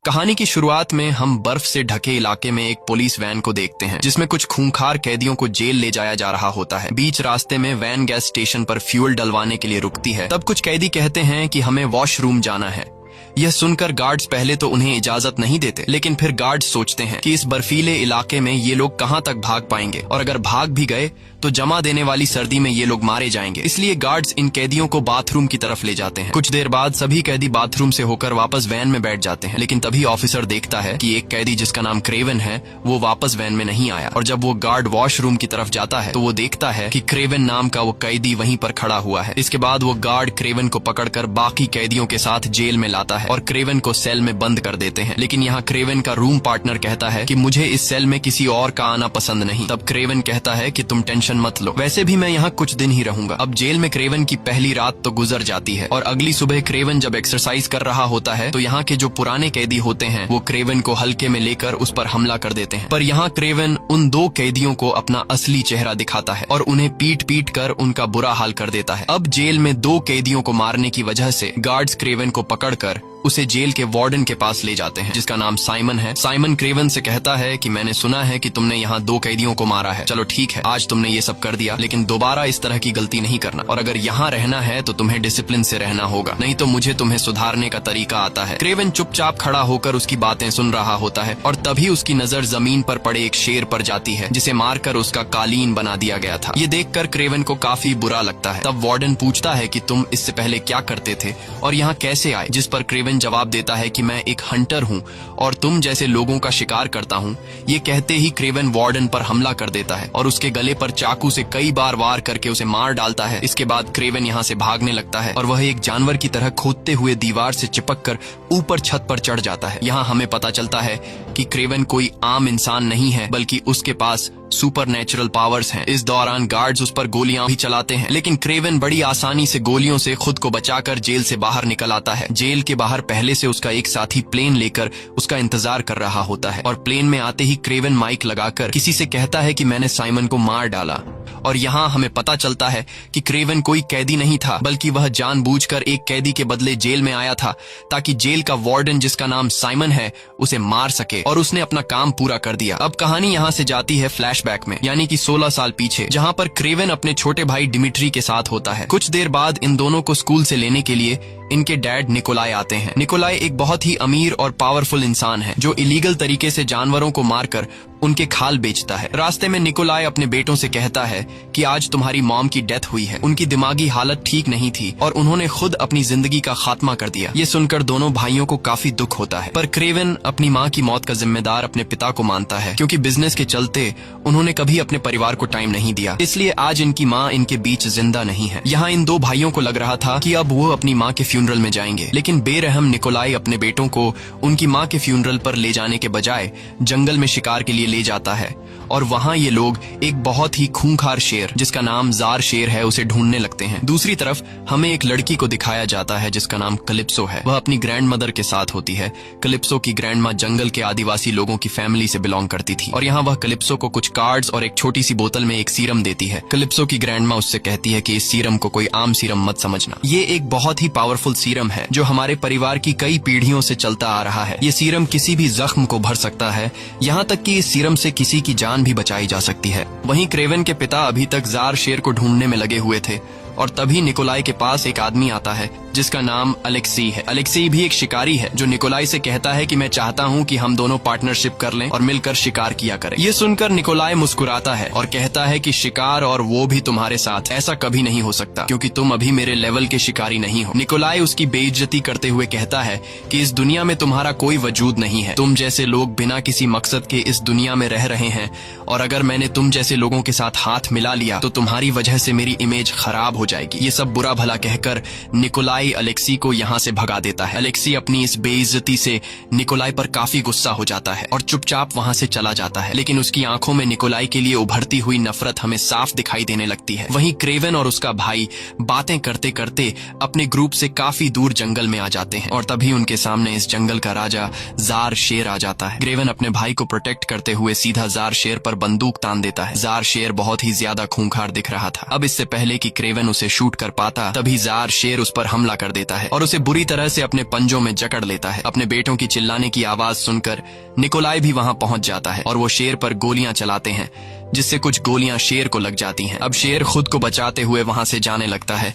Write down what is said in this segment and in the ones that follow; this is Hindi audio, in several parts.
कहानी की शुरुआत में हम बर्फ से ढके इलाके में एक पुलिस वैन को देखते हैं जिसमें कुछ खूंखार कैदियों को जेल ले जाया जा रहा होता है। बीच रास्ते में वैन गैस स्टेशन पर फ्यूल डलवाने के लिए रुकती है। तब कुछ कैदी कहते हैं कि हमें वॉशरूम जाना है। यह सुनकर गार्ड्स पहले तो उन्हें इजाजत नहीं देते, लेकिन फिर गार्ड्स सोचते हैं कि इस बर्फीले इलाके में ये लोग कहां तक भाग पाएंगे और अगर भाग भी गए तो जमा देने वाली सर्दी में ये लोग मारे जाएंगे। इसलिए गार्ड्स इन कैदियों को बाथरूम की तरफ ले जाते हैं। कुछ देर बाद सभी कैदी बाथरूम से होकर वापस वैन में बैठ जाते हैं, लेकिन तभी ऑफिसर देखता है कि एक कैदी जिसका नाम क्रेवन है वो वापस वैन में नहीं आया। और जब वो गार्ड वॉशरूम की तरफ जाता है तो वो देखता है कि क्रेवन नाम का वो कैदी वहीं पर खड़ा हुआ है। इसके बाद वो गार्ड क्रेवन को पकड़कर बाकी कैदियों के साथ जेल में लाता है और क्रेवन को सेल में बंद कर देते हैं। लेकिन यहाँ क्रेवन का रूम पार्टनर कहता है कि मुझे इस सेल में किसी और का आना पसंद नहीं। तब क्रेवन कहता है कि तुम टेंशन मत लो, वैसे भी मैं यहाँ कुछ दिन ही रहूंगा। अब जेल में क्रेवन की पहली रात तो गुजर जाती है और अगली सुबह क्रेवन जब एक्सरसाइज कर रहा होता है तो यहाँ के जो पुराने कैदी होते हैं वो क्रेवन को हल्के में लेकर उस पर हमला कर देते हैं। पर यहाँ क्रेवन उन दो कैदियों को अपना असली चेहरा दिखाता है और उन्हें पीट पीट कर उनका बुरा हाल कर देता है। अब जेल में दो कैदियों को मारने की वजह से गार्ड्स क्रेवन को पकड़कर उसे जेल के वार्डन के पास ले जाते हैं जिसका नाम साइमन है। साइमन क्रेवन से कहता है कि मैंने सुना है कि तुमने यहाँ दो कैदियों को मारा है। चलो ठीक है, आज तुमने ये सब कर दिया, लेकिन दोबारा इस तरह की गलती नहीं करना और अगर यहाँ रहना है तो तुम्हें डिसिप्लिन से रहना होगा, नहीं तो मुझे तुम्हें सुधारने का तरीका आता है। क्रेवन चुपचाप खड़ा होकर उसकी बातें सुन रहा होता है और तभी उसकी नजर जमीन पर पड़े एक शेर पर जाती है जिसे मारकर उसका कालीन बना दिया गया था। ये देखकर क्रेवन को काफी बुरा लगता है। तब वार्डन पूछता है कि तुम इससे पहले क्या करते थे और यहाँ कैसे आए, जिस पर क्रेवन जवाब देता है कि मैं एक हंटर हूँ और तुम जैसे लोगों का शिकार करता हूँ। ये कहते ही क्रेवन वार्डन पर हमला कर देता है और उसके गले पर चाकू से कई बार वार करके उसे मार डालता है। इसके बाद क्रेवन यहाँ से भागने लगता है और वह एक जानवर की तरह खोदते हुए दीवार से चिपक कर ऊपर छत पर चढ़ जाता है। यहाँ हमें पता चलता है कि क्रेवन कोई आम इंसान नहीं है, बल्कि उसके पास सुपर नेचुरल पावर्स हैं। इस दौरान गार्ड्स उस पर गोलियां भी चलाते हैं, लेकिन क्रेवन बड़ी आसानी से गोलियों से खुद को बचाकर जेल से बाहर निकल आता है। जेल के बाहर पहले से उसका एक साथी प्लेन लेकर उसका इंतजार कर रहा होता है और प्लेन में आते ही क्रेवन माइक लगाकर किसी से कहता है कि मैंने साइमन को मार डाला। और यहाँ हमें पता चलता है कि क्रेवन कोई कैदी नहीं था, बल्कि वह जानबूझकर एक कैदी के बदले जेल में आया था ताकि जेल का वार्डन जिसका नाम साइमन है उसे मार सके, और उसने अपना काम पूरा कर दिया। अब कहानी यहाँ से जाती है फ्लैशबैक में, यानी कि 16 साल पीछे, जहाँ पर क्रेवन अपने छोटे भाई डिमिट्री के साथ होता है। कुछ देर बाद इन दोनों को स्कूल से लेने के लिए इनके डैड निकोलाई आते हैं। निकोलाई एक बहुत ही अमीर और पावरफुल इंसान है जो इलीगल तरीके से जानवरों को मारकर उनके खाल बेचता है। रास्ते में निकोलाई अपने बेटों से कहता है कि आज तुम्हारी मॉम की डेथ हुई है, उनकी दिमागी हालत ठीक नहीं थी और उन्होंने खुद अपनी जिंदगी का खात्मा कर दिया। ये सुनकर दोनों भाइयों को काफी दुख होता है, पर क्रेवन अपनी माँ की मौत का जिम्मेदार अपने पिता को मानता है, क्योंकि बिजनेस के चलते उन्होंने कभी अपने परिवार को टाइम नहीं दिया, इसलिए आज इनकी माँ इनके बीच जिंदा नहीं है। यहाँ इन दो भाइयों को लग रहा था कि अब वो अपनी माँ के फ्यूनरल में जाएंगे, लेकिन बेरहम निकोलाई अपने बेटों को उनकी माँ के फ्यूनरल पर ले जाने के बजाय जंगल में शिकार के लिए ले जाता है और वहाँ ये लोग एक बहुत ही खूंखार शेर जिसका नाम जार शेर है उसे ढूंढने लगते हैं। दूसरी तरफ हमें एक लड़की को दिखाया जाता है जिसका नाम कलिप्सो है। वह अपनी ग्रैंड मदर के साथ होती है। कलिप्सो की ग्रैंड माँ जंगल के आदिवासी लोगों की फैमिली से बिलोंग करती थी और यहाँ वह कलिप्सो को कुछ कार्ड्स और एक छोटी सी बोतल में एक सीरम देती है। कलिप्सो की ग्रैंड माँ उससे कहती है कि इस सीरम को कोई आम सीरम मत समझना, ये एक बहुत ही पावरफुल सीरम है जो हमारे परिवार की कई पीढ़ियों से चलता आ रहा है। ये सीरम किसी भी जख्म को भर सकता है, यहाँ तक कि इस सीरम से किसी की जान भी बचाई जा सकती है। वहीं क्रेवन के पिता अभी तक जार शेर को ढूंढने में लगे हुए थे और तभी निकोलाई के पास एक आदमी आता है जिसका नाम अलेक्सी है। अलेक्सी भी एक शिकारी है जो निकोलाई से कहता है कि मैं चाहता हूँ कि हम दोनों पार्टनरशिप कर लें और मिलकर शिकार किया करें। ये सुनकर निकोलाई मुस्कुराता है और कहता है कि शिकार और वो भी तुम्हारे साथ, ऐसा कभी नहीं हो सकता क्योंकि तुम अभी मेरे लेवल के शिकारी नहीं हो। निकोलाई उसकी बेइज्जती करते हुए कहता है कि इस दुनिया में तुम्हारा कोई वजूद नहीं है, तुम जैसे लोग बिना किसी मकसद के इस दुनिया में रह रहे हैं और अगर मैंने तुम जैसे लोगों के साथ हाथ मिला लिया तो तुम्हारी वजह से मेरी इमेज खराब हो जाएगी। ये सब बुरा भला कहकर निकोलाई अलेक्सी को यहाँ से भगा देता है। अलेक्सी अपनी इस बेइज्जती से निकोलाई पर काफी गुस्सा हो जाता है और चुपचाप वहाँ से चला जाता है, लेकिन उसकी आंखों में निकोलाई के लिए उभरती हुई नफरत हमें साफ दिखाई देने लगती है। वहीं क्रेवन और उसका भाई बातें करते करते अपने ग्रुप से काफी दूर जंगल में आ जाते हैं और तभी उनके सामने इस जंगल का राजा जार शेर आ जाता है। क्रेवन अपने भाई को प्रोटेक्ट करते हुए सीधा जार शेर पर बंदूक तान देता है। जार शेर बहुत ही ज्यादा खूंखार दिख रहा था। अब इससे पहले कि क्रेवन उसे शूट कर पाता तभी जार शेर उस पर हमला कर देता है और उसे बुरी तरह से अपने पंजों में जकड़ लेता है। अपने बेटों की चिल्लाने की आवाज सुनकर निकोलाई भी वहां पहुंच जाता है और वो शेर पर गोलियां चलाते हैं, जिससे कुछ गोलियां शेर को लग जाती हैं। अब शेर खुद को बचाते हुए वहां से जाने लगता है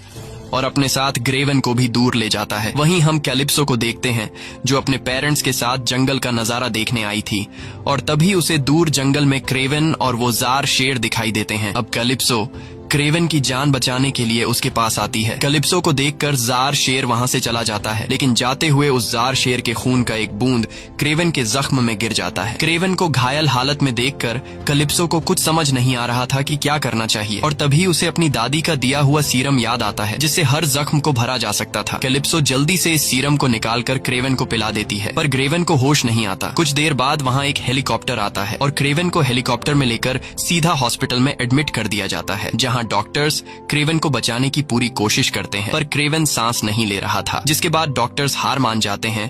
और अपने साथ ग्रेवन को भी दूर ले जाता है। वहीं हम कैलिप्सो को देखते हैं जो अपने पेरेंट्स के साथ जंगल का नजारा देखने आई थी और तभी उसे दूर जंगल में क्रेवन और वो जार शेर दिखाई देते हैं। अब कैलिप्सो क्रेवन की जान बचाने के लिए उसके पास आती है। कैलिप्सो को देखकर जार शेर वहां से चला जाता है, लेकिन जाते हुए उस जार शेर के खून का एक बूंद क्रेवन के जख्म में गिर जाता है। क्रेवन को घायल हालत में देखकर कैलिप्सो को कुछ समझ नहीं आ रहा था कि क्या करना चाहिए और तभी उसे अपनी दादी का दिया हुआ सीरम याद आता है जिससे हर जख्म को भरा जा सकता था। कैलिप्सो जल्दी से इस सीरम को निकालकर क्रेवन को पिला देती है, पर क्रेवन को होश नहीं आता। कुछ देर बाद वहाँ एक हेलीकॉप्टर आता है और क्रेवन को हेलीकॉप्टर में लेकर सीधा हॉस्पिटल में एडमिट कर दिया जाता है, जहाँ डॉक्टर्स क्रेवन को बचाने की पूरी कोशिश करते हैं, पर क्रेवन सांस नहीं ले रहा था। जिसके बाद डॉक्टर्स हार मान जाते हैं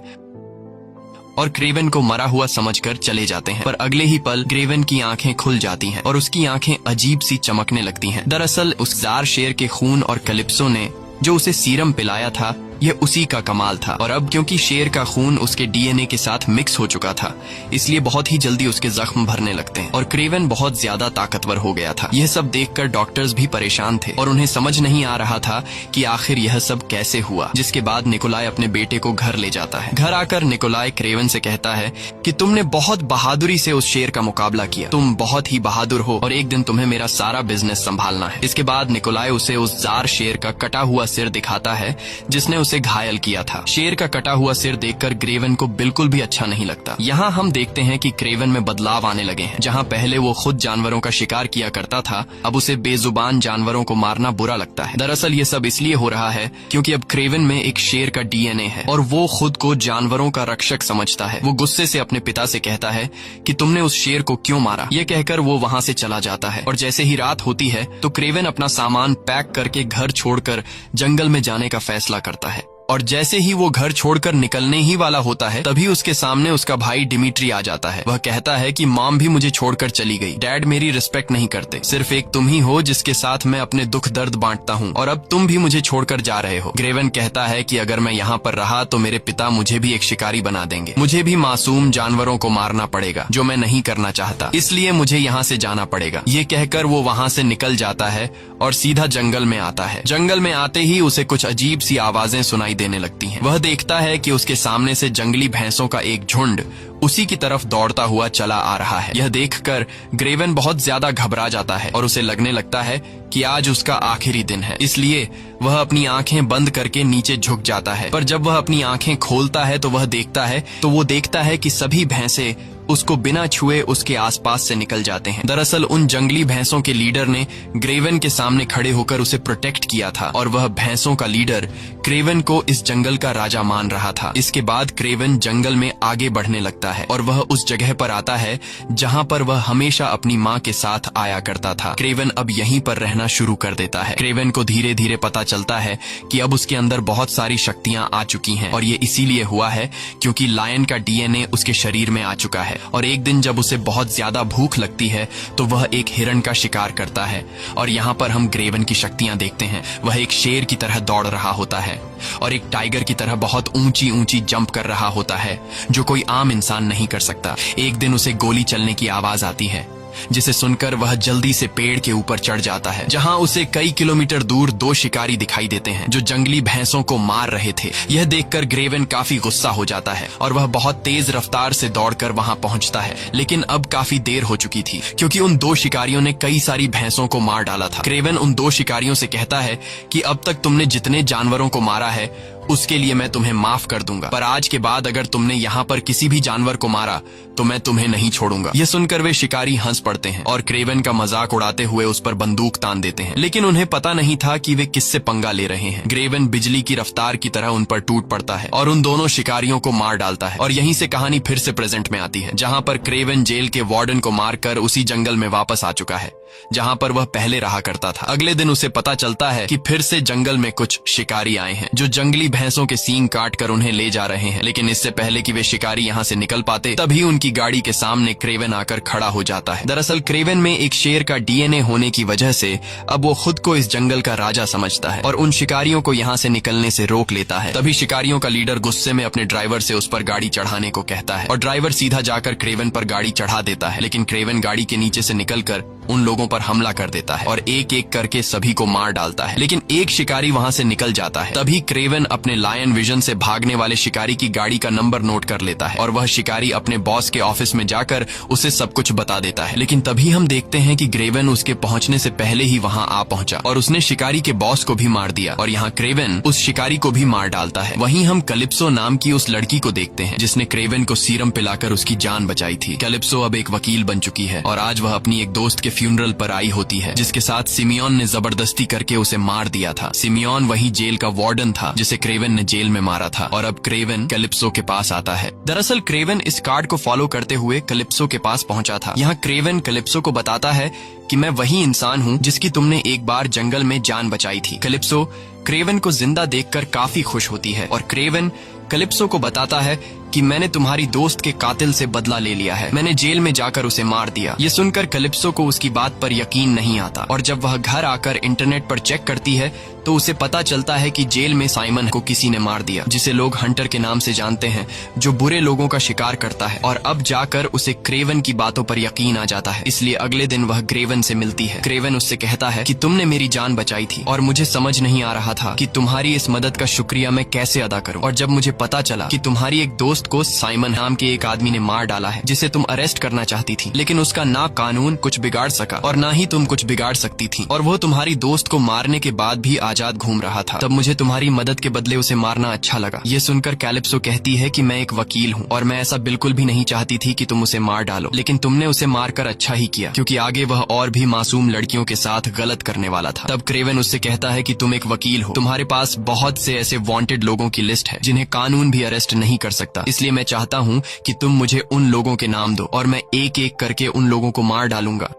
और क्रेवन को मरा हुआ समझकर चले जाते हैं। पर अगले ही पल क्रेवन की आंखें खुल जाती हैं और उसकी आंखें अजीब सी चमकने लगती हैं। दरअसल उस जार शेर के खून और कैलिप्सो ने जो उसे सीरम पिलाया था यह उसी का कमाल था। और अब क्योंकि शेर का खून उसके डीएनए के साथ मिक्स हो चुका था, इसलिए बहुत ही जल्दी उसके जख्म भरने लगते हैं और क्रेवन बहुत ज्यादा ताकतवर हो गया था। यह सब देखकर डॉक्टर्स भी परेशान थे और उन्हें समझ नहीं आ रहा था कि आखिर यह सब कैसे हुआ। जिसके बाद निकोलाई अपने बेटे को घर ले जाता है। घर आकर निकोलाई क्रेवन से कहता है कि तुमने बहुत बहादुरी से उस शेर का मुकाबला किया, तुम बहुत ही बहादुर हो और एक दिन तुम्हें मेरा सारा बिजनेस संभालना है। इसके बाद निकोलाई उसे उस जार शेर का कटा हुआ सिर दिखाता है जिसने उसे घायल किया था। शेर का कटा हुआ सिर देखकर क्रेवन को बिल्कुल भी अच्छा नहीं लगता। यहाँ हम देखते हैं कि क्रेवन में बदलाव आने लगे हैं। जहाँ पहले वो खुद जानवरों का शिकार किया करता था, अब उसे बेजुबान जानवरों को मारना बुरा लगता है। दरअसल ये सब इसलिए हो रहा है क्योंकि अब क्रेवन में एक शेर का डीएनए है और वो खुद को जानवरों का रक्षक समझता है। वो गुस्से से अपने पिता से कहता है कि तुमने उस शेर को क्यों मारा। ये कहकर वो वहाँ से चला जाता है और जैसे ही रात होती है तो क्रेवन अपना सामान पैक करके घर छोड़कर जंगल में जाने का फैसला करता है। और जैसे ही वो घर छोड़कर निकलने ही वाला होता है तभी उसके सामने उसका भाई डिमिट्री आ जाता है। वह कहता है कि मॉम भी मुझे छोड़कर चली गई, डैड मेरी रिस्पेक्ट नहीं करते, सिर्फ एक तुम ही हो जिसके साथ मैं अपने दुख दर्द बांटता हूँ और अब तुम भी मुझे छोड़कर जा रहे हो। क्रेवन कहता है कि अगर मैं यहाँ पर रहा तो मेरे पिता मुझे भी एक शिकारी बना देंगे, मुझे भी मासूम जानवरों को मारना पड़ेगा जो मैं नहीं करना चाहता, इसलिए मुझे यहाँ से जाना पड़ेगा। ये कहकर वो वहाँ से निकल जाता है और सीधा जंगल में आता है। जंगल में आते ही उसे कुछ अजीब सी आवाजें सुनाई देने लगती हैं। वह देखता है कि उसके सामने से जंगली भैंसों का एक झुंड उसी की तरफ दौड़ता हुआ चला आ रहा है। यह देखकर क्रेवन बहुत ज्यादा घबरा जाता है और उसे लगने लगता है कि आज उसका आखिरी दिन है, इसलिए वह अपनी आंखें बंद करके नीचे झुक जाता है। पर जब वह अपनी आंखें खोलता है तो वो देखता है कि सभी भैंसे उसको बिना छुए उसके आसपास से निकल जाते हैं। दरअसल उन जंगली भैंसों के लीडर ने क्रेवन के सामने खड़े होकर उसे प्रोटेक्ट किया था और वह भैंसों का लीडर क्रेवन को इस जंगल का राजा मान रहा था। इसके बाद क्रेवन जंगल में आगे बढ़ने लगता है और वह उस जगह पर आता है जहाँ पर वह हमेशा अपनी माँ के साथ आया करता था। क्रेवन अब यहीं पर रहना शुरू कर देता है। क्रेवन को धीरे धीरे पता चलता है कि अब उसके अंदर बहुत सारी शक्तियाँ आ चुकी हैं और ये इसीलिए हुआ है क्योंकि लायन का डीएनए उसके शरीर में आ चुका है। और एक दिन जब उसे बहुत ज्यादा भूख लगती है तो वह एक हिरण का शिकार करता है और यहाँ पर हम क्रेवन की शक्तियां देखते हैं। वह एक शेर की तरह दौड़ रहा होता है और एक टाइगर की तरह बहुत ऊंची ऊंची जंप कर रहा होता है जो कोई आम इंसान नहीं कर सकता। एक दिन उसे गोली चलने की आवाज आती है जिसे सुनकर वह जल्दी से पेड़ के ऊपर चढ़ जाता है, जहां उसे कई किलोमीटर दूर दो शिकारी दिखाई देते हैं जो जंगली भैंसों को मार रहे थे। यह देखकर क्रेवन काफी गुस्सा हो जाता है और वह बहुत तेज रफ्तार से दौड़कर वहां पहुंचता है, लेकिन अब काफी देर हो चुकी थी क्योंकि उन दो शिकारियों ने कई सारी भैंसों को मार डाला था। क्रेवन उन दो शिकारियों से कहता है कि अब तक तुमने जितने जानवरों को मारा है उसके लिए मैं तुम्हें माफ कर दूंगा, पर आज के बाद अगर तुमने यहाँ पर किसी भी जानवर को मारा तो मैं तुम्हें नहीं छोड़ूंगा। यह सुनकर वे शिकारी हंस पड़ते हैं और क्रेवन का मजाक उड़ाते हुए उस पर बंदूक तान देते हैं, लेकिन उन्हें पता नहीं था कि वे किससे पंगा ले रहे हैं। क्रेवन बिजली की रफ्तार की तरह उन पर टूट पड़ता है और उन दोनों शिकारियों को मार डालता है। और यहीं से कहानी फिर से प्रेजेंट में आती है, जहाँ पर क्रेवन जेल के वार्डन को मारकर उसी जंगल में वापस आ चुका है। जहां पर वह पहले रहा करता था। अगले दिन उसे पता चलता है कि फिर से जंगल में कुछ शिकारी आए हैं जो जंगली भैंसों के सींग काट कर उन्हें ले जा रहे हैं। लेकिन इससे पहले कि वे शिकारी यहां से निकल पाते, तभी उनकी गाड़ी के सामने क्रेवन आकर खड़ा हो जाता है। दरअसल क्रेवन में एक शेर का डीएनए होने की वजह से अब वो खुद को इस जंगल का राजा समझता है और उन शिकारियों को यहाँ से निकलने से रोक लेता है। तभी शिकारियों का लीडर गुस्से में अपने ड्राइवर से उस पर गाड़ी चढ़ाने को कहता है और ड्राइवर सीधा जाकर क्रेवन पर गाड़ी चढ़ा देता है। लेकिन क्रेवन गाड़ी के नीचे से निकलकर उन लोगों पर हमला कर देता है और एक एक करके सभी को मार डालता है। लेकिन एक शिकारी वहां से निकल जाता है। तभी क्रेवन अपने लायन विजन से भागने वाले शिकारी की गाड़ी का नंबर नोट कर लेता है और वह शिकारी अपने बॉस के ऑफिस में जाकर उसे सब कुछ बता देता है। लेकिन तभी हम देखते हैं कि क्रेवन उसके पहुंचने से पहले ही वहां आ पहुंचा और उसने शिकारी के बॉस को भी मार दिया और यहाँ क्रेवन उस शिकारी को भी मार डालता है। वहीं हम कैलिप्सो नाम की उस लड़की को देखते हैं जिसने क्रेवन को सीरम पिलाकर उसकी जान बचाई थी। कैलिप्सो अब एक वकील बन चुकी है और आज वह अपनी एक दोस्त के फ्यूनरल पर आई होती है जिसके साथ सिमियोन ने जबरदस्ती करके उसे मार दिया था। सिमियोन वही जेल का वार्डन था जिसे क्रेवन ने जेल में मारा था और अब क्रेवन कैलिप्सो के पास आता है। दरअसल क्रेवन इस कार्ड को फॉलो करते हुए कैलिप्सो के पास पहुंचा था। यहाँ क्रेवन कैलिप्सो को बताता है कि मैं वही इंसान हूँ जिसकी तुमने एक बार जंगल में जान बचाई थी। कैलिप्सो क्रेवन को जिंदा देखकर काफी खुश होती है और क्रेवन कैलिप्सो को बताता है कि मैंने तुम्हारी दोस्त के कातिल से बदला ले लिया है, मैंने जेल में जाकर उसे मार दिया। ये सुनकर कैलिप्सो को उसकी बात पर यकीन नहीं आता और जब वह घर आकर इंटरनेट पर चेक करती है तो उसे पता चलता है कि जेल में साइमन को किसी ने मार दिया, जिसे लोग हंटर के नाम से जानते हैं, जो बुरे लोगों का शिकार करता है। और अब जाकर उसे क्रेवन की बातों पर यकीन आ जाता है, इसलिए अगले दिन वह क्रेवन से मिलती है। क्रेवन उससे कहता है कि तुमने मेरी जान बचाई थी और मुझे समझ नहीं आ रहा था कि तुम्हारी इस मदद का शुक्रिया मैं कैसे अदा करूं। और जब मुझे पता चला कि तुम्हारी एक दोस्त को साइमन नाम के एक आदमी ने मार डाला है जिसे तुम अरेस्ट करना चाहती थी, लेकिन उसका ना कानून कुछ बिगाड़ सका और ना ही तुम कुछ बिगाड़ सकती थी और वो तुम्हारी दोस्त को मारने के बाद भी आजाद घूम रहा था, तब मुझे तुम्हारी मदद के बदले उसे मारना अच्छा लगा। ये सुनकर कैलिप्सो कहती है कि मैं एक वकील हूँ और मैं ऐसा बिल्कुल भी नहीं चाहती थी कि तुम उसे मार डालो, लेकिन तुमने उसे मारकर अच्छा ही किया क्योंकि आगे वह और भी मासूम लड़कियों के साथ गलत करने वाला था। तब क्रेवन उससे कहता है कि तुम एक वकील हो, तुम्हारे पास बहुत से ऐसे वांटेड लोगों की लिस्ट है जिन्हें कानून भी अरेस्ट नहीं कर सकता, इसलिए मैं चाहता हूँ कि तुम मुझे उन लोगों के नाम दो और मैं एक एक करके उन लोगों को मार डालूंगा।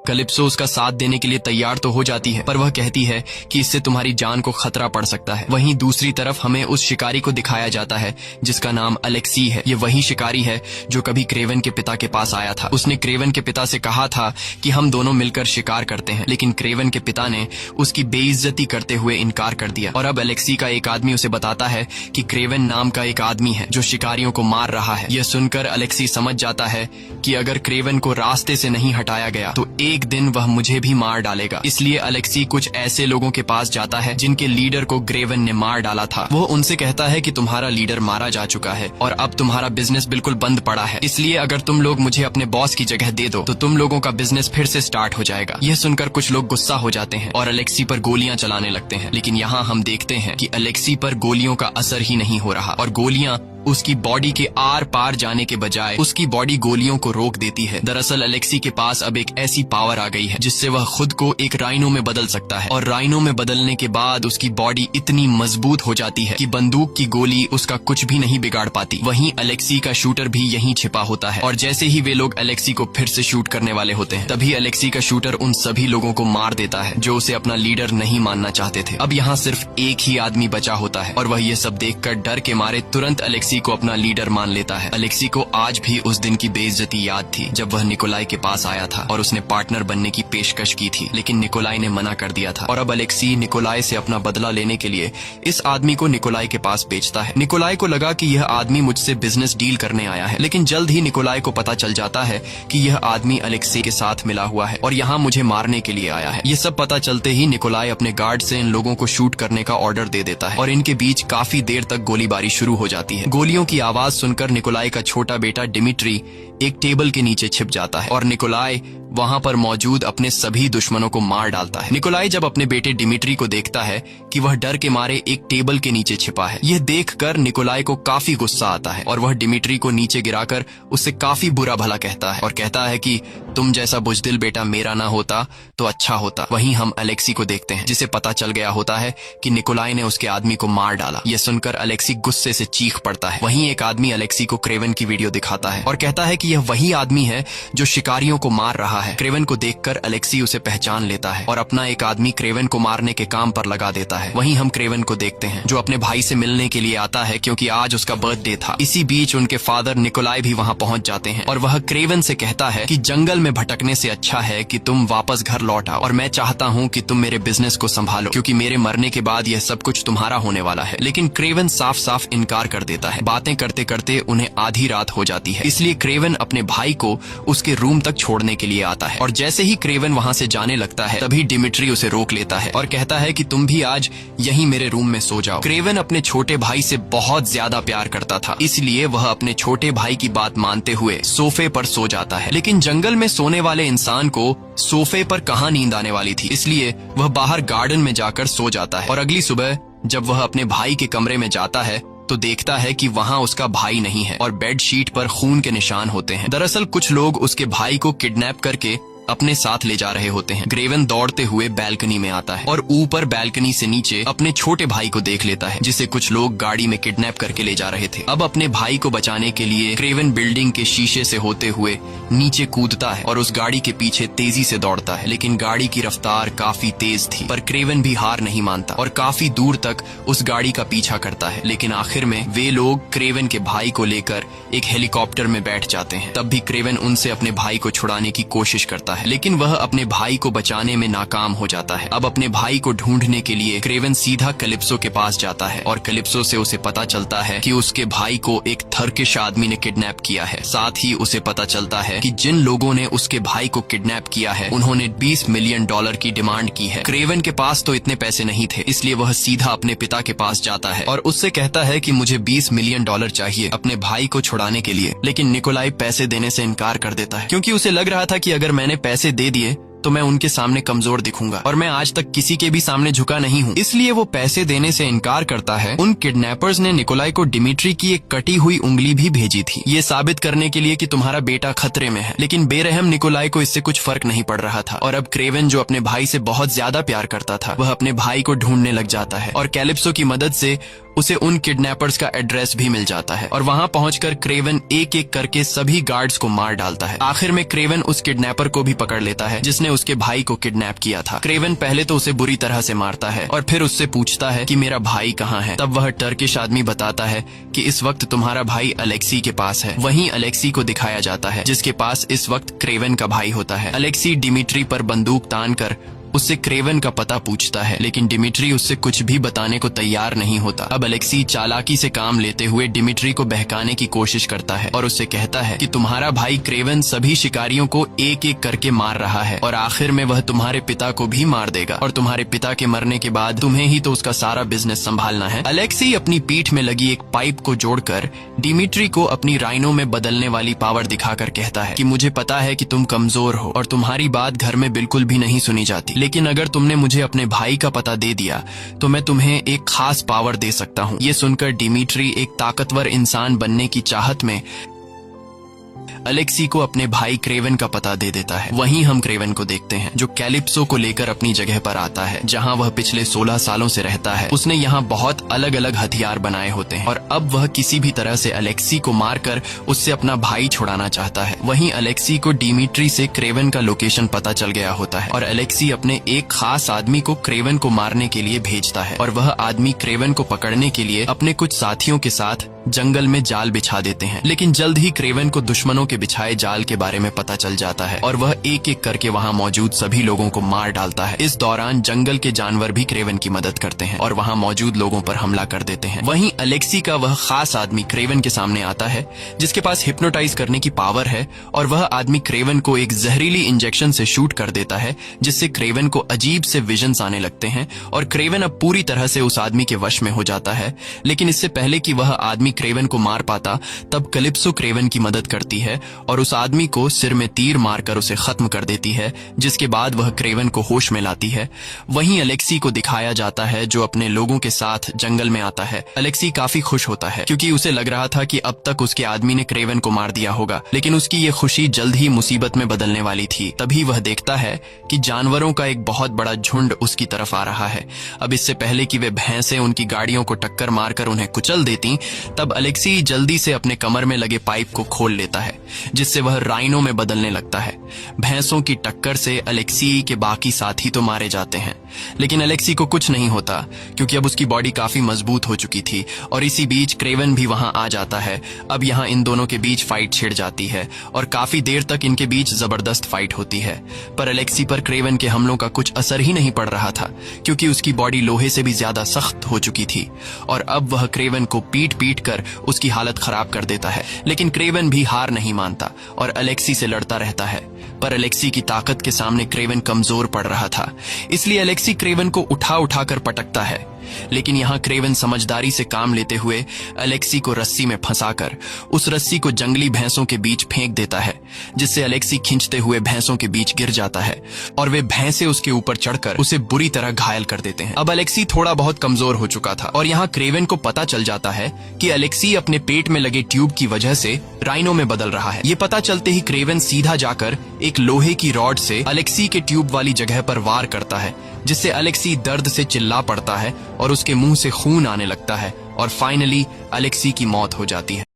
कैलिप्सो उसका साथ देने के लिए तैयार तो हो जाती है, पर वह कहती है कि इससे तुम्हारी जान को खतरा पड़ सकता है। वहीं दूसरी तरफ हमें उस शिकारी को दिखाया जाता है जिसका नाम अलेक्सी है। ये वही शिकारी है जो कभी क्रेवन के पिता के पास आया था। उसने क्रेवन के पिता से कहा था कि हम दोनों मिलकर शिकार करते हैं, लेकिन क्रेवन के पिता ने उसकी बेइज्जती करते हुए इनकार कर दिया। और अब अलेक्सी का एक आदमी उसे बताता है कि क्रेवन नाम का एक आदमी है जो शिकारियों को मार रहा है। यह सुनकर अलेक्सी समझ जाता है कि अगर क्रेवन को रास्ते से नहीं हटाया गया तो एक दिन वह मुझे भी मार डालेगा। इसलिए अलेक्सी कुछ ऐसे लोगों के पास जाता है जिनके लीडर को क्रेवन ने मार डाला था। वो उनसे कहता है कि तुम्हारा लीडर मारा जा चुका है और अब तुम्हारा बिजनेस बिल्कुल बंद पड़ा है, इसलिए अगर तुम लोग मुझे अपने बॉस की जगह दे दो तो तुम लोगों का बिजनेस फिर से स्टार्ट हो जाएगा। यह सुनकर कुछ लोग गुस्सा हो जाते हैं और अलेक्सी पर गोलियां चलाने लगते हैं, लेकिन यहाँ हम देखते हैं कि अलेक्सी पर गोलियों का असर ही नहीं हो रहा और गोलियां उसकी बॉडी के आर पार जाने के बजाय उसकी बॉडी गोलियों को रोक देती है। दरअसल अलेक्सी के पास अब एक ऐसी पावर आ गई है जिससे वह खुद को एक राइनो में बदल सकता है और राइनो में बदलने के बाद उसकी बॉडी इतनी मजबूत हो जाती है कि बंदूक की गोली उसका कुछ भी नहीं बिगाड़ पाती। वहीं अलेक्सी का शूटर भी यहीं छिपा होता है और जैसे ही वे लोग अलेक्सी को फिर से शूट करने वाले होते हैं तभी अलेक्सी का शूटर उन सभी लोगों को मार देता है जो उसे अपना लीडर नहीं मानना चाहते थे। अब यहाँ सिर्फ एक ही आदमी बचा होता है और वह ये सब देखकर डर के मारे तुरंत अलेक्सी को अपना लीडर मान लेता है। अलेक्सी को आज भी उस दिन की बेइज्जती याद थी जब वह निकोलाई के पास आया था और उसने पार्टनर बनने की पेशकश की थी, लेकिन निकोलाई ने मना कर दिया था। और अब अलेक्सी निकोलाई से अपना बदला लेने के लिए इस आदमी को निकोलाई के पास भेजता है। निकोलाई को लगा कि यह आदमी मुझसे बिजनेस डील करने आया है, लेकिन जल्द ही निकोलाई को पता चल जाता है कि यह आदमी अलेक्सी के साथ मिला हुआ है और यहाँ मुझे मारने के लिए आया है। ये सब पता चलते ही निकोलाई अपने गार्ड से इन लोगों को शूट करने का ऑर्डर दे देता है और इनके बीच काफी देर तक गोलीबारी शुरू हो जाती है। गोलियों की आवाज सुनकर निकोलाई का छोटा बेटा डिमिट्री एक टेबल के नीचे छिप जाता है और निकोलाई वहां पर मौजूद अपने सभी दुश्मनों को मार डालता है। निकोलाई जब अपने बेटे डिमिट्री को देखता है कि वह डर के मारे एक टेबल के नीचे छिपा है, यह देखकर निकोलाई को काफी गुस्सा आता है और वह डिमिट्री को नीचे गिराकर उससे काफी बुरा भला कहता है और कहता है कि तुम जैसा बुजदिल बेटा मेरा ना होता तो अच्छा होता। वहीं हम अलेक्सी को देखते हैं जिसे पता चल गया होता है कि निकोलाई ने उसके आदमी को मार डाला। यह सुनकर अलेक्सी गुस्से से चीख पड़ता है। वहीं एक आदमी अलेक्सी को क्रेवन की वीडियो दिखाता है और कहता है कि यह वही आदमी है जो शिकारियों को मार रहा है। क्रेवन को देखकर अलेक्सी उसे पहचान लेता है और अपना एक आदमी क्रेवन को मारने के काम पर लगा देता है। वहीं हम क्रेवन को देखते हैं जो अपने भाई से मिलने के लिए आता है क्योंकि आज उसका बर्थडे था। इसी बीच उनके फादर निकोलाई भी वहाँ पहुँच जाते हैं और वह क्रेवन से कहता है कि जंगल में भटकने से अच्छा है कि तुम वापस घर लौट आओ और मैं चाहता हूँ कि तुम मेरे बिजनेस को संभालो क्योंकि मेरे मरने के बाद यह सब कुछ तुम्हारा होने वाला है। लेकिन क्रेवन साफ साफ इनकार कर देता है। बातें करते करते उन्हें आधी रात हो जाती है, इसलिए क्रेवन अपने भाई को उसके रूम तक छोड़ने के लिए आता है और जैसे ही क्रेवन वहाँ से जाने लगता है तभी डिमिट्री उसे रोक लेता है और कहता है कि तुम भी आज यहीं मेरे रूम में सो जाओ। क्रेवन अपने छोटे भाई से बहुत ज्यादा प्यार करता था, इसलिए वह अपने छोटे भाई की बात मानते हुए सोफे पर सो जाता है। लेकिन जंगल में सोने वाले इंसान को सोफे पर कहाँ नींद आने वाली थी, इसलिए वह बाहर गार्डन में जाकर सो जाता है और अगली सुबह जब वह अपने भाई के कमरे में जाता है तो देखता है कि वहाँ उसका भाई नहीं है और बेडशीट पर खून के निशान होते हैं। दरअसल कुछ लोग उसके भाई को किडनैप करके अपने साथ ले जा रहे होते हैं। क्रेवन दौड़ते हुए बैल्कनी में आता है और ऊपर बैल्कनी से नीचे अपने छोटे भाई को देख लेता है जिसे कुछ लोग गाड़ी में किडनैप करके ले जा रहे थे। अब अपने भाई को बचाने के लिए क्रेवन बिल्डिंग के शीशे से होते हुए नीचे कूदता है और उस गाड़ी के पीछे तेजी से दौड़ता है। लेकिन गाड़ी की रफ्तार काफी तेज थी पर क्रेवन भी हार नहीं मानता और काफी दूर तक उस गाड़ी का पीछा करता है। लेकिन आखिर में वे लोग क्रेवन के भाई को लेकर एक हेलीकॉप्टर में बैठ जाते हैं। तब भी क्रेवन उनसे अपने भाई को छुड़ाने की कोशिश करता है लेकिन वह अपने भाई को बचाने में नाकाम हो जाता है। अब अपने भाई को ढूंढने के लिए क्रेवन सीधा कैलिप्सो के पास जाता है और कैलिप्सो से उसे पता चलता है कि उसके भाई को एक थर्किश आदमी ने किडनैप किया है। साथ ही उसे पता चलता है कि जिन लोगों ने उसके भाई को किडनैप किया है उन्होंने $20 मिलियन की डिमांड की है। क्रेवन के पास तो इतने पैसे नहीं थे, इसलिए वह सीधा अपने पिता के पास जाता है और उससे कहता है कि मुझे $20 मिलियन चाहिए अपने भाई को छुड़ाने के लिए। लेकिन निकोलाई पैसे देने से इनकार कर देता है क्योंकि उसे लग रहा था कि अगर मैंने पैसे दे दिए तो मैं उनके सामने कमजोर दिखूंगा और मैं आज तक किसी के भी सामने झुका नहीं हूँ, इसलिए वो पैसे देने से इनकार करता है। उन किडनैपर्स ने निकोलाई को डिमिट्री की एक कटी हुई उंगली भी भेजी थी, ये साबित करने के लिए कि तुम्हारा बेटा खतरे में है। लेकिन बेरहम निकोलाई को इससे कुछ फर्क नहीं पड़ रहा था और अब क्रेवन जो अपने भाई से बहुत ज्यादा प्यार करता था वह अपने भाई को ढूंढने लग जाता है और कैलिप्सो की मदद से उसे उन किडनैपर्स का एड्रेस भी मिल जाता है और वहाँ पहुंचकर क्रेवन एक एक करके सभी गार्ड्स को मार डालता है। आखिर में क्रेवन उस किडनैपर को भी पकड़ लेता है जिसने उसके भाई को किडनैप किया था। क्रेवन पहले तो उसे बुरी तरह से मारता है और फिर उससे पूछता है कि मेरा भाई कहाँ है। तब वह टर्किश आदमी बताता है कि इस वक्त तुम्हारा भाई अलेक्सी के पास है। वहीं अलेक्सी को दिखाया जाता है जिसके पास इस वक्त क्रेवन का भाई होता है। अलेक्सी डिमिट्री पर बंदूक तान कर उससे क्रेवन का पता पूछता है लेकिन डिमिट्री उससे कुछ भी बताने को तैयार नहीं होता। अब अलेक्सी चालाकी से काम लेते हुए डिमिट्री को बहकाने की कोशिश करता है और उससे कहता है कि तुम्हारा भाई क्रेवन सभी शिकारियों को एक एक करके मार रहा है और आखिर में वह तुम्हारे पिता को भी मार देगा और तुम्हारे पिता के मरने के बाद तुम्हें ही तो उसका सारा बिजनेस संभालना है। अलेक्सी अपनी पीठ में लगी एक पाइप को जोड़कर डिमिट्री को अपनी राइनो में बदलने वाली पावर दिखाकर कहता है कि मुझे पता है कि तुम कमजोर हो और तुम्हारी बात घर में बिल्कुल भी नहीं सुनी जाती, लेकिन अगर तुमने मुझे अपने भाई का पता दे दिया तो मैं तुम्हें एक खास पावर दे सकता हूँ। ये सुनकर डिमिट्री एक ताकतवर इंसान बनने की चाहत में अलेक्सी को अपने भाई क्रेवन का पता दे देता है। वहीं हम क्रेवन को देखते हैं जो कैलिप्सो को लेकर अपनी जगह पर आता है जहां वह पिछले 16 सालों से रहता है। उसने यहाँ बहुत अलग अलग हथियार बनाए होते हैं और अब वह किसी भी तरह से अलेक्सी को मारकर उससे अपना भाई छुड़ाना चाहता है। वहीं अलेक्सी को डिमिट्री से क्रेवन का लोकेशन पता चल गया होता है और अलेक्सी अपने एक खास आदमी को क्रेवन को मारने के लिए भेजता है और वह आदमी क्रेवन को पकड़ने के लिए अपने कुछ साथियों के साथ जंगल में जाल बिछा देते हैं। लेकिन जल्द ही क्रेवन को दुश्मनों के बिछाए जाल के बारे में पता चल जाता है और वह एक एक करके वहां मौजूद सभी लोगों को मार डालता है। इस दौरान जंगल के जानवर भी क्रेवन की मदद करते हैं और वहां मौजूद लोगों पर हमला कर देते हैं। वहीं अलेक्सी का वह खास आदमी क्रेवन के सामने आता है जिसके पास हिप्नोटाइज करने की पावर है और वह आदमी क्रेवन को एक जहरीली इंजेक्शन से शूट कर देता है जिससे क्रेवन को अजीब से विजन्स आने लगते हैं और क्रेवन अब पूरी तरह से उस आदमी के वश में हो जाता है। लेकिन इससे पहले कि वह आदमी क्रेवन को मार पाता तब कैलिप्सो क्रेवन की मदद करती है और उस आदमी को सिर में तीर मारकर उसे खत्म कर देती है जिसके बाद वह क्रेवन को होश में लाती है। वहीं अलेक्सी को दिखाया जाता है जो अपने लोगों के साथ जंगल में आता है। अलेक्सी काफी खुश होता है क्योंकि उसे लग रहा था कि अब तक उसके आदमी ने क्रेवन को मार दिया होगा, लेकिन उसकी ये खुशी जल्द ही मुसीबत में बदलने वाली थी। तभी वह देखता है कि जानवरों का एक बहुत बड़ा झुंड उसकी तरफ आ रहा है। अब इससे पहले कि वे भैंसें उनकी गाड़ियों को टक्कर मारकर उन्हें कुचल देती तब अलेक्सी जल्दी से अपने कमर में लगे पाइप को खोल लेता है, जिससे वह राइनो में बदलने लगता है। भैंसों की टक्कर से अलेक्सी के बाकी साथी तो मारे जाते हैं, लेकिन अलेक्सी को कुछ नहीं होता क्योंकि अब उसकी बॉडी काफी मजबूत हो चुकी थी। और इसी बीच क्रेवन भी वहां आ जाता है। अब यहाँ इन दोनों के बीच फाइट छिड़ जाती है और काफी देर तक इनके बीच जबरदस्त फाइट होती है। पर अलेक्सी पर क्रेवन के हमलों का कुछ असर ही नहीं पड़ रहा था क्योंकि उसकी बॉडी लोहे से भी ज्यादा सख्त हो चुकी थी और अब वह क्रेवन को पीट पीट कर उसकी हालत खराब कर देता है। लेकिन क्रेवन भी हार नहीं मानता और अलेक्सी से लड़ता रहता है। पर अलेक्सी की ताकत के सामने क्रेवन कमजोर पड़ रहा था, इसलिए अलेक्सी क्रेवन को उठा उठा कर पटकता है। लेकिन यहाँ क्रेवन समझदारी से काम लेते हुए अलेक्सी को रस्सी में फंसाकर उस रस्सी को जंगली भैंसों के बीच फेंक देता है, जिससे अलेक्सी खींचते हुए भैंसों के बीच गिर जाता है और वे भैंसे उसके ऊपर चढ़कर उसे बुरी तरह घायल कर देते हैं। अब अलेक्सी थोड़ा बहुत कमजोर हो चुका था और यहाँ क्रेवन को पता चल जाता है कि अलेक्सी अपने पेट में लगे ट्यूब की वजह से राइनो में बदल रहा है। ये पता चलते ही क्रेवन सीधा जाकर एक लोहे की रॉड से अलेक्सी के ट्यूब वाली जगह पर वार करता है, जिससे अलेक्सी दर्द से चिल्ला पड़ता है और उसके मुंह से खून आने लगता है और फाइनली अलेक्सी की मौत हो जाती है।